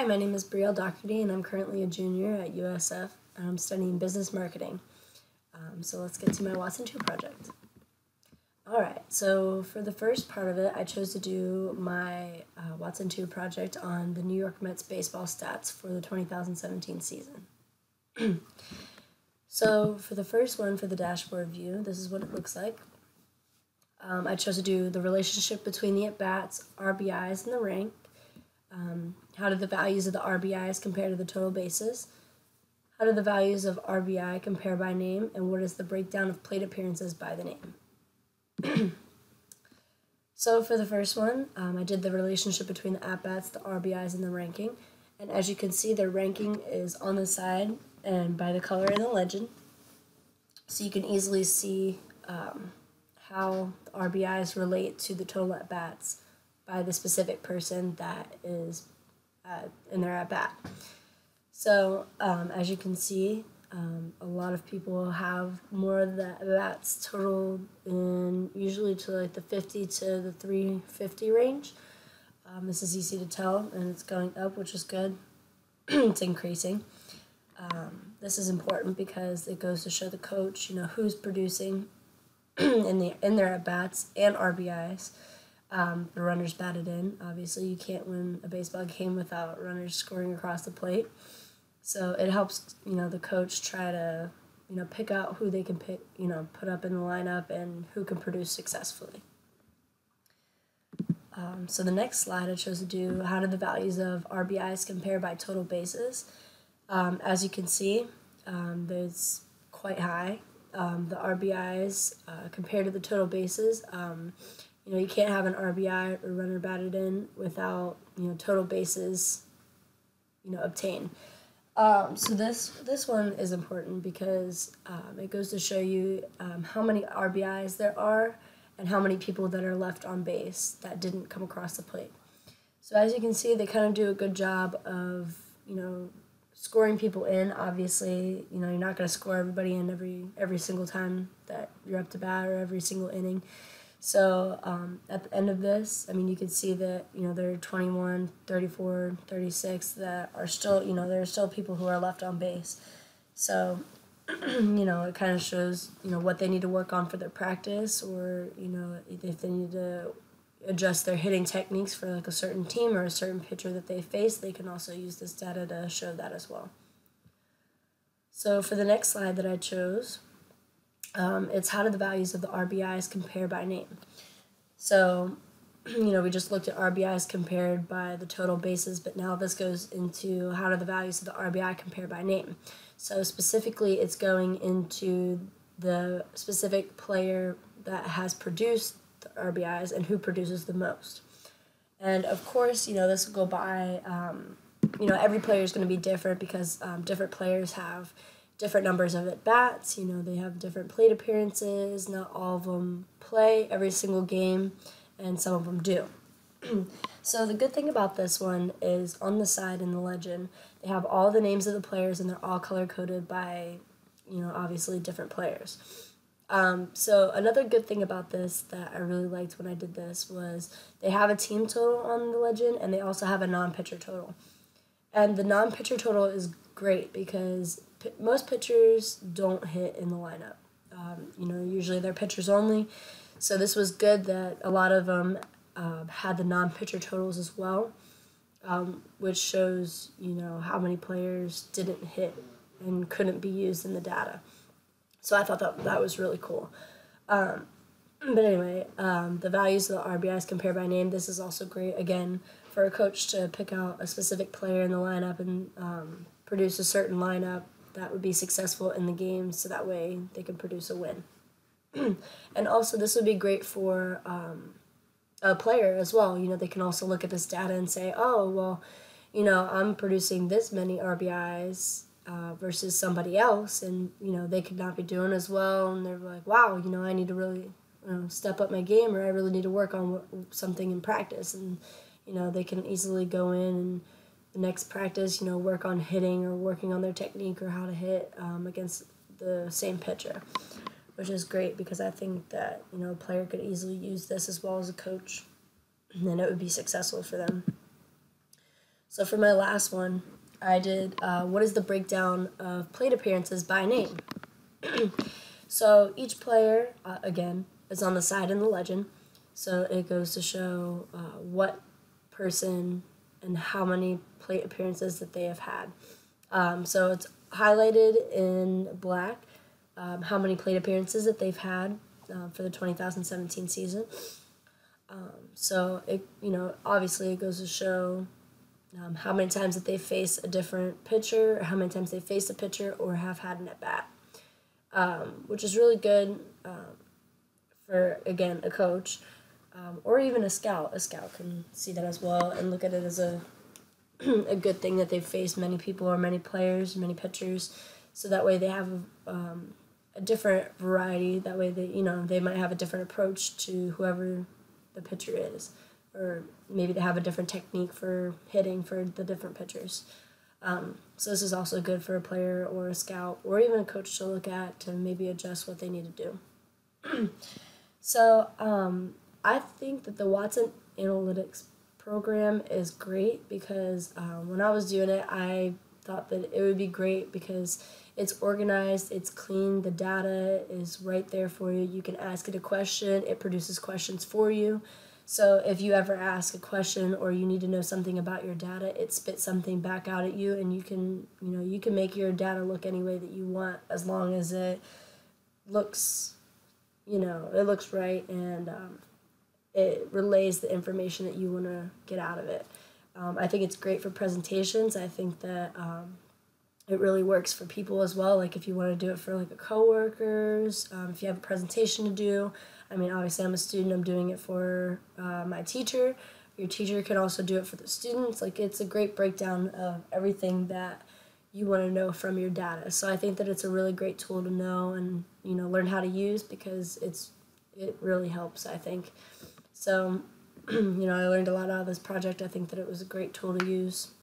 Hi, my name is Brielle Doherty, and I'm currently a junior at USF, and I'm studying business marketing. So let's get to my Watson 2 project. Alright, so for the first part of it, I chose to do my Watson 2 project on the New York Mets baseball stats for the 2017 season. So for the first one, for the dashboard view, this is what it looks like. I chose to do the relationship between the at-bats, RBIs, and the rank. How do the values of the RBIs compare to the total bases? How do the values of RBI compare by name? And what is the breakdown of plate appearances by the name? So for the first one, I did the relationship between the at-bats, the RBIs, and the ranking. And as you can see, their ranking is on the side and by the color in the legend. So you can easily see how the RBIs relate to the total at-bats by the specific person that is in their at-bat. So as you can see, a lot of people have more of the at-bats total in usually to like the 50 to the 350 range. This is easy to tell, and it's going up, which is good. It's increasing. This is important because it goes to show the coach, who's producing in their at-bats and RBIs. The runners batted in. Obviously, you can't win a baseball game without runners scoring across the plate. So it helps, the coach try to, pick out who they can pick, put up in the lineup and who can produce successfully. So the next slide I chose to do, how do the values of RBIs compare by total bases? As you can see, there's quite high. The RBIs compared to the total bases, you can't have an RBI or runner batted in without, total bases, obtained. So this one is important because it goes to show you how many RBIs there are and how many people that are left on base that didn't come across the plate. So as you can see, they kind of do a good job of, scoring people in. Obviously, you're not going to score everybody in every single time that you're up to bat or every single inning. So at the end of this, you can see that, there are 21, 34, 36 that are still, there are still people who are left on base. So, it kind of shows, what they need to work on for their practice or, if they need to adjust their hitting techniques for like a certain team or a certain pitcher that they face, they can also use this data to show that as well. So for the next slide that I chose, it's how do the values of the RBIs compare by name. So, we just looked at RBIs compared by the total bases, but now this goes into how do the values of the RBI compare by name. So specifically, it's going into the specific player that has produced the RBIs and who produces the most. And of course, this will go by, every player is going to be different because different players have different numbers of at-bats, they have different plate appearances, not all of them play every single game, and some of them do. So the good thing about this one is on the side in the legend, they have all the names of the players and they're all color-coded by, obviously different players. So another good thing about this that I really liked when I did this was they have a team total on the legend and they also have a non-pitcher total. And the non-pitcher total is great because most pitchers don't hit in the lineup. Usually they're pitchers only. So this was good that a lot of them had the non-pitcher totals as well, which shows, how many players didn't hit and couldn't be used in the data. So I thought that was really cool. But anyway, the values of the RBIs compared by name, this is also great, again, for a coach to pick out a specific player in the lineup and produce a certain lineup that would be successful in the game so that way they can produce a win. And also this would be great for a player as well. They can also look at this data and say, oh, well, I'm producing this many RBIs versus somebody else, and, they could not be doing as well, and they're like, wow, I need to really step up my game, or I really need to work on something in practice, and, they can easily go in and the next practice, work on hitting or working on their technique or how to hit against the same pitcher, which is great because I think that, a player could easily use this as well as a coach, and then it would be successful for them. So for my last one, I did what is the breakdown of plate appearances by name. So each player, again, is on the side in the legend. So it goes to show what person and how many plate appearances that they have had. So it's highlighted in black how many plate appearances that they've had for the 2017 season. So it, obviously it goes to show how many times that they face a different pitcher, or how many times they faced a pitcher or have had an at bat, which is really good for, again, a coach or even a scout. A scout can see that as well and look at it as a a good thing that they've faced many people or many players, many pitchers, so that way they have a different variety. That way they might have a different approach to whoever the pitcher is, or maybe they have a different technique for hitting for the different pitchers. So this is also good for a player or a scout or even a coach to look at to maybe adjust what they need to do. So I think that the Watson Analytics program is great because when I was doing it, I thought that it would be great because it's organized, it's clean, the data is right there for you. You can ask it a question, it produces questions for you. So if you ever ask a question or you need to know something about your data, it spits something back out at you, and you can make your data look any way that you want as long as it looks, it looks right, and it relays the information that you want to get out of it. I think it's great for presentations. I think that it really works for people as well. Like if you want to do it for like a coworkers, if you have a presentation to do. I mean, obviously I'm a student. I'm doing it for my teacher. Your teacher can also do it for the students. Like it's a great breakdown of everything that you want to know from your data. So I think that it's a really great tool to know and learn how to use because it really helps, I think. So I learned a lot out of this project. I think that it was a great tool to use.